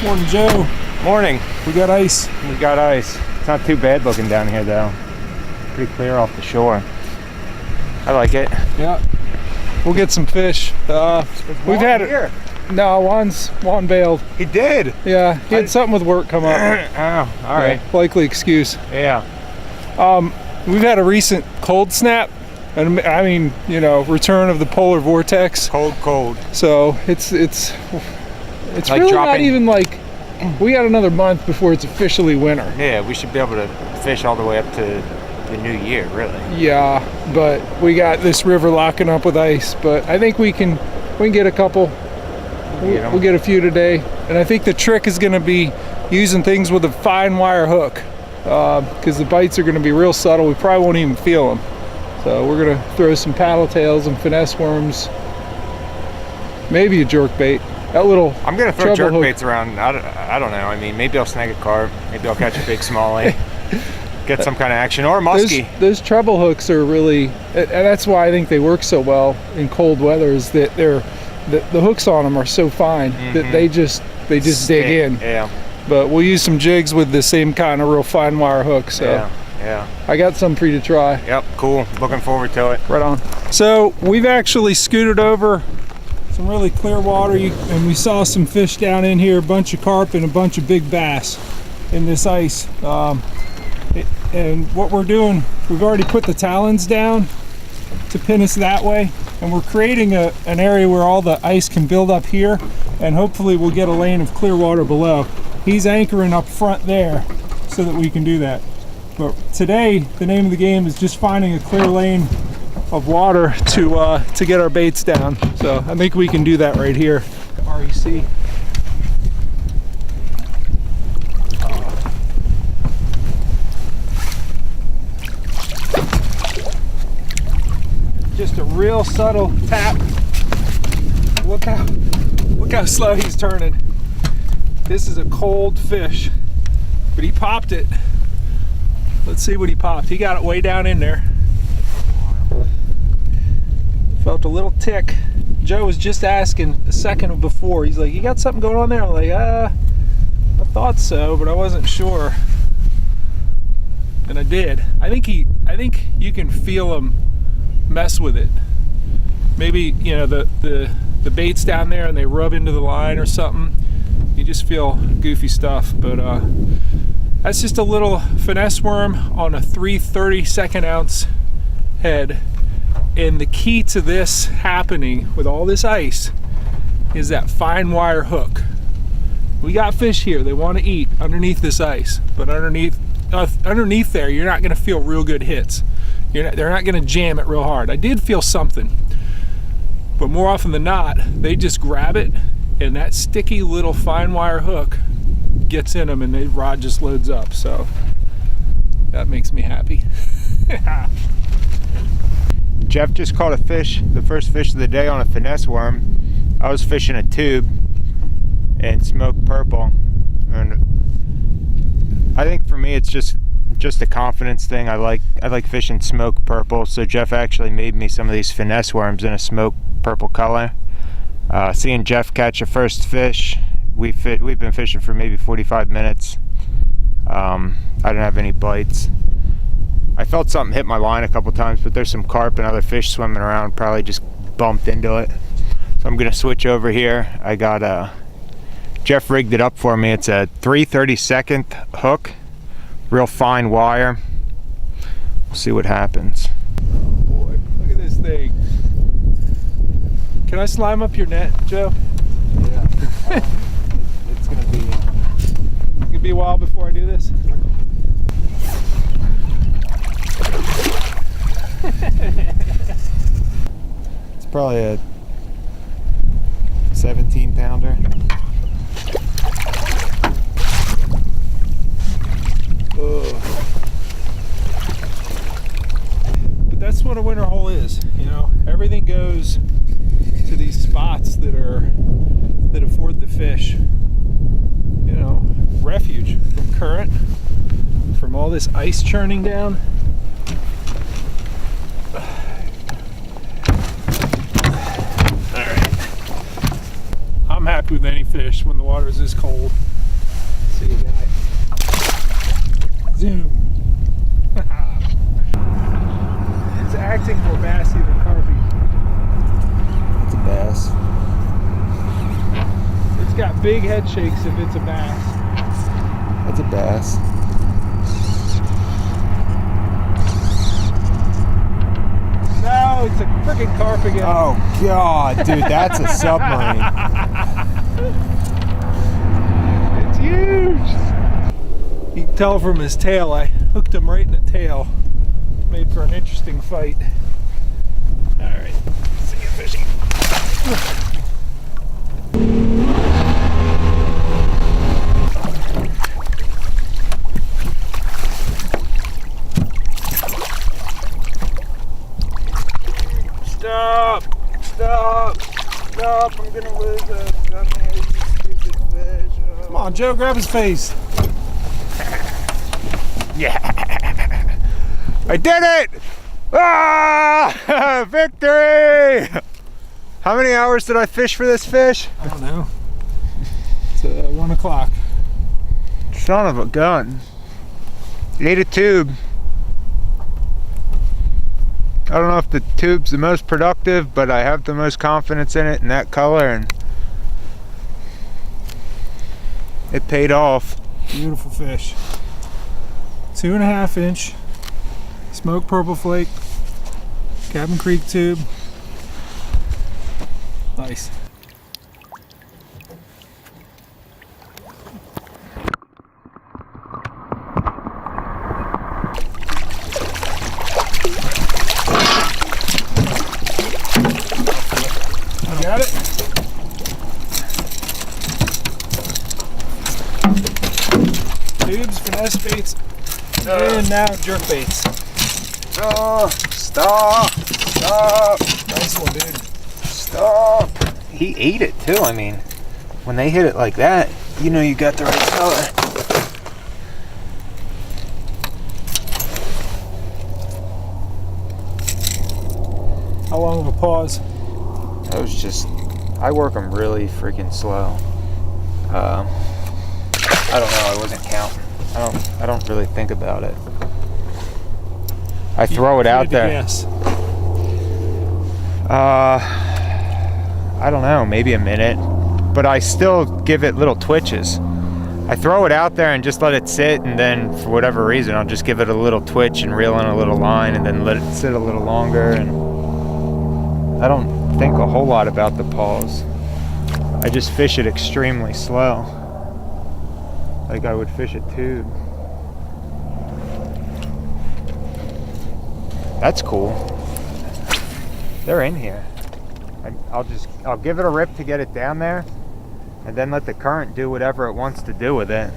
Morning, Joe. Morning. We got ice. We got ice. It's not too bad looking down here though. Pretty clear off the shore. I like it. Yeah. We'll get some fish. We've had it. No, Juan bailed. He did? Yeah, he had something with work come up. Oh, all right. Likely excuse. Yeah. We've had a recent cold snap. And I mean, you know, return of the polar vortex. Cold. So it's like really not even like, we got another month before it's officially winter. Yeah, we should be able to fish all the way up to the new year, really. Yeah, but we got this river locking up with ice. But I think we can get a couple. We'll get a few today. And I think the trick is going to be using things with a fine wire hook, because the bites are going to be real subtle. We probably won't even feel them. So we're going to throw some paddle tails and finesse worms, maybe a jerkbait. That little I'm going to throw jerkbaits around. I don't know. I mean, maybe I'll snag a carp. Maybe I'll catch a big smallie. Get some kind of action, or a musky. Those treble hooks are really, and that's why I think they work so well in cold weather, is that the hooks on them are so fine that they just dig in. Yeah. But we'll use some jigs with the same kind of real fine wire hook. So yeah. I got some for you to try. Yep, cool. Looking forward to it. Right on. So we've actually scooted over some really clear water, and we saw some fish down in here, a bunch of carp and a bunch of big bass in this ice. And what we're doing, we've already put the talons down to pin us that way, and we're creating an area where all the ice can build up here, and hopefully we'll get a lane of clear water below. He's anchoring up front there so that we can do that. But today, the name of the game is just finding a clear lane of water to get our baits down. So I think we can do that right here. REC. Just a real subtle tap. Look how slow he's turning. This is a cold fish, but he popped it. Let's see what he popped. He got it way down in there. Felt a little tick. Joe was just asking a second before. He's like, "You got something going on there?" I'm like, I thought so, but I wasn't sure. And I did. I think you can feel him mess with it. Maybe, you know, the bait's down there and they rub into the line or something. You just feel goofy stuff. But that's just a little finesse worm on a 3/32 ounce head. And the key to this happening with all this ice is that fine wire hook. We got fish here, they want to eat underneath this ice, but underneath there you're not going to feel real good hits. They're not going to jam it real hard. I did feel something, but more often than not, they just grab it, and that sticky little fine wire hook gets in them, and the rod just loads up. So that makes me happy. Jeff just caught a fish, the first fish of the day, on a finesse worm. I was fishing a tube and smoked purple, and I think for me it's just a confidence thing. I like fishing smoke purple, so Jeff actually made me some of these finesse worms in a smoke purple color. Seeing Jeff catch a first fish, we've been fishing for maybe 45 minutes. I didn't have any bites. I felt something hit my line a couple times, but there's some carp and other fish swimming around, probably just bumped into it. So I'm gonna switch over here. I got Jeff rigged it up for me. It's a 3/32 hook, real fine wire. We'll see what happens. Oh boy, look at this thing. Can I slime up your net, Joe? Yeah. It's gonna be a while before I do this. It's probably a 17-pounder. But that's what a winter hole is, you know. Everything goes to these spots that afford the fish, you know, refuge from current, from all this ice churning down. Alright. I'm happy with any fish when the water's this cold. See you guy. Zoom. It's acting more bassy than carpy. It's a bass. It's got big head shakes if it's a bass. That's a bass. No, it's a freaking carp again. Oh God, dude, that's a submarine. It's huge. You can tell from his tail, I hooked him right in the tail. Made for an interesting fight. All right, see you fishing. Stop! Stop! Stop! I'm gonna lose it. Come here, you stupid fish. Oh. Come on, Joe, grab his face. Yeah, I did it! Ah, victory! How many hours did I fish for this fish? I don't know. It's 1 o'clock. Son of a gun. Ate a tube. I don't know if the tube's the most productive, but I have the most confidence in it and that color, and it paid off. Beautiful fish. 2.5 inch smoked purple flake, Cabin Creek tube. Nice. Got it? Tubes, finesse baits, and now jerk baits. Oh, stop! Stop! Nice one, dude. Stop! He ate it too. I mean, when they hit it like that, you know you got the right color. How long of a pause? That was just, I work them really freaking slow. I don't know, I wasn't counting. I don't really think about it. I throw it out there. Yes. I don't know, maybe a minute, but I still give it little twitches. I throw it out there and just let it sit, and then for whatever reason I'll just give it a little twitch and reel in a little line and then let it sit a little longer, and I don't think a whole lot about the pause. I just fish it extremely slow, like I would fish a tube. That's cool. They're in here. I'll give it a rip to get it down there, and then let the current do whatever it wants to do with it.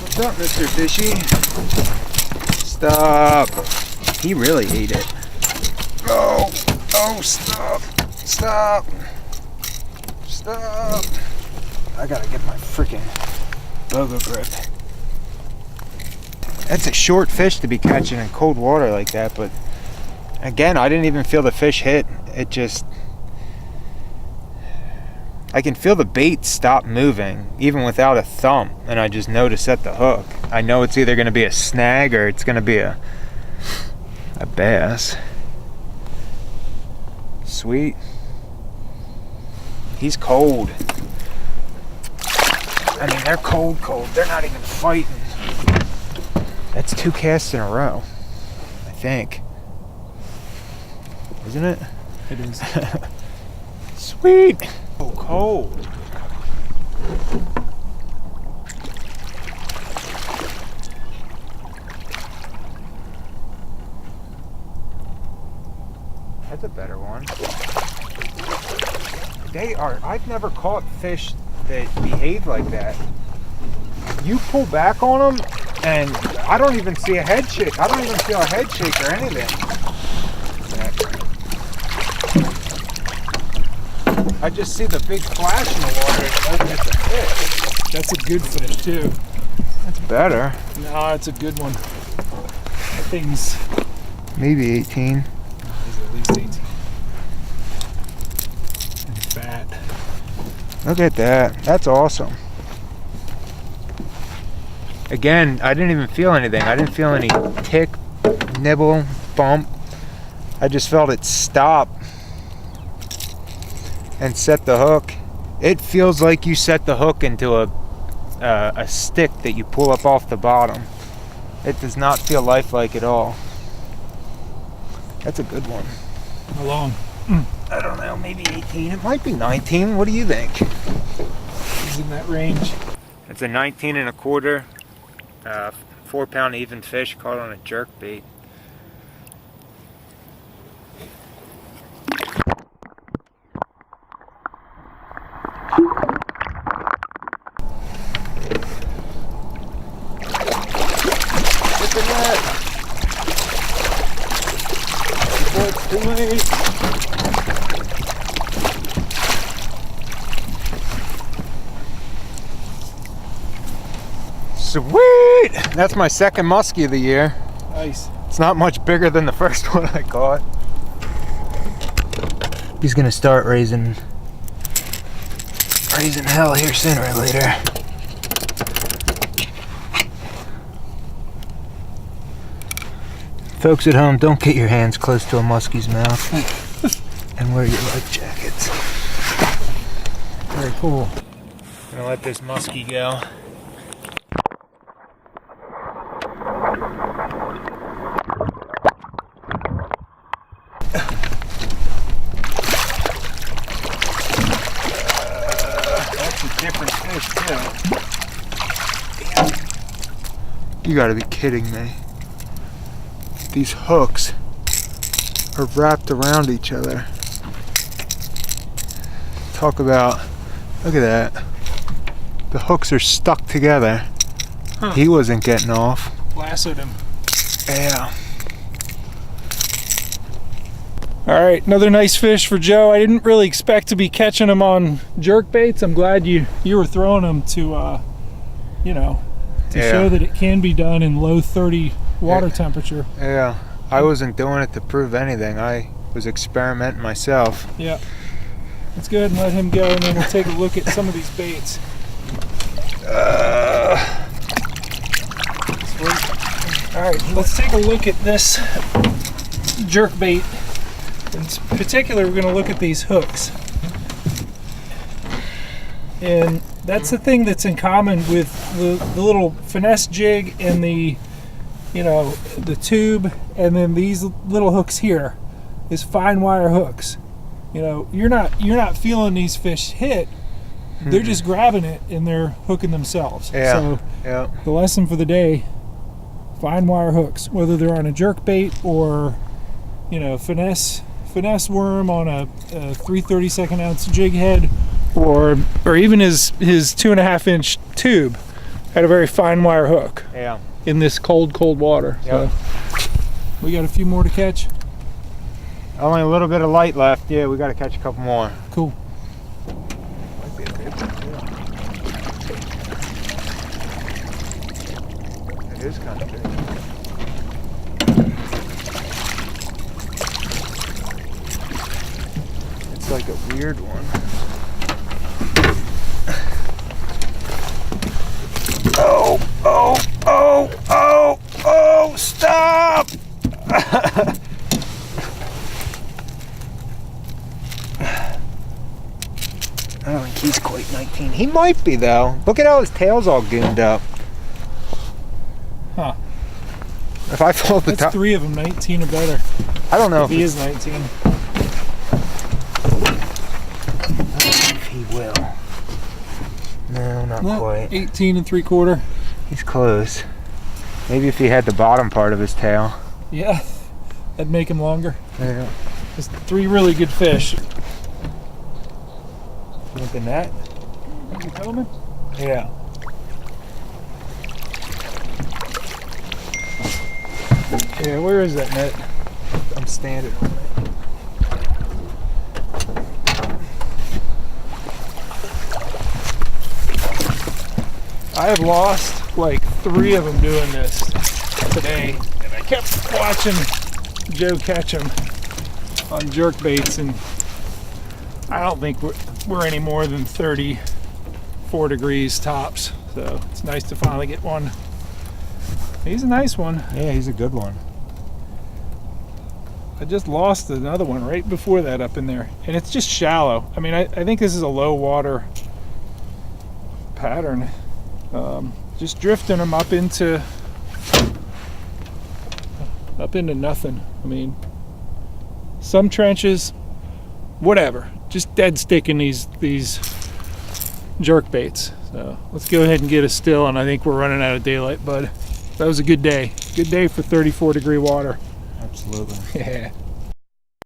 What's up, Mr. Fishy? Stop. He really ate it. Oh, oh, stop. Stop. Stop. I gotta get my freaking BOGO grip. That's a short fish to be catching in cold water like that, but again, I didn't even feel the fish hit. It just, I can feel the bait stop moving even without a thump, and I just know to set the hook. I know it's either gonna be a snag or it's gonna be a bass. Sweet. He's cold. I mean, they're cold. They're not even fighting. That's 2 casts in a row, I think. Isn't it? It is. Sweet. So cold. That's a better one. They are, I've never caught fish that behave like that. You pull back on them and I don't even see a head shake. I don't even feel a head shake or anything. I just see the big flash in the water and know it's a fish. That's a good fish too. That's better. No, it's a good one. thing's Maybe 18. he's at least 18. And fat. Look at that. That's awesome. Again, I didn't even feel anything. I didn't feel any tick, nibble, bump. I just felt it stop and set the hook. It feels like you set the hook into a stick that you pull up off the bottom. It does not feel lifelike at all. That's a good one. How long? I don't know, maybe 18. It might be 19. What do you think? He's in that range. It's a 19 and a quarter, 4 pound even fish caught on a jerk bait. Sweet! That's my second muskie of the year. Nice. It's not much bigger than the first one I caught. He's gonna start raising hell here sooner or later. Folks at home, don't get your hands close to a muskie's mouth and wear your life jackets. Very cool. Gonna let this muskie go. That's a different fish too. You gotta be kidding me. These hooks are wrapped around each other. Talk about, look at that. The hooks are stuck together. Huh. He wasn't getting off. Lassoed him. Yeah. All right, another nice fish for Joe. I didn't really expect to be catching them on jerk baits. I'm glad you were throwing them to, to show that it can be done in low 30 water temperature. Yeah, I wasn't doing it to prove anything. I was experimenting myself. Yeah, let's go ahead and let him go, and then we'll take a look at some of these baits. All right, let's take a look at this jerk bait. In particular, we're going to look at these hooks. And that's the thing that's in common with the little finesse jig and the tube, and then these little hooks here is fine wire hooks. You're not feeling these fish hit. They're just grabbing it and they're hooking themselves. Yeah. So yeah. the lesson for the day: fine wire hooks, whether they're on a jerk bait or finesse worm on a 3/32 ounce jig head, or even his 2.5 inch tube had a very fine wire hook. Yeah. In this cold water. Yep. So we got a few more to catch. Only a little bit of light left. Yeah, we got to catch a couple more. Cool. Might be a big one too. It is kind of big. It's like a weird one. Oh, stop! I don't think he's quite 19. He might be though. Look at how his tail's all gooned up. Huh. If I fold the That's top, 3 of them 19 or better. I don't know If he is 19. if he will. No, not quite. 18 3/4. He's close. Maybe if he had the bottom part of his tail. Yeah, that'd make him longer. Yeah. There's 3 really good fish. You want the net? You filming? Yeah. Yeah, where is that net? I'm standing on it. I have lost like 3 of them doing this today, and I kept watching Joe catch them on jerk baits, and I don't think we're any more than 34 degrees tops. So it's nice to finally get one. He's a nice one. Yeah, he's a good one. I just lost another one right before that up in there, and it's just shallow. I mean, I think this is a low water pattern. Just drifting them up into nothing. I mean, some trenches, whatever. Just dead sticking these jerk baits. So let's go ahead and get a still, and I think we're running out of daylight, bud. That was a good day. Good day for 34 degree water. Absolutely. Yeah.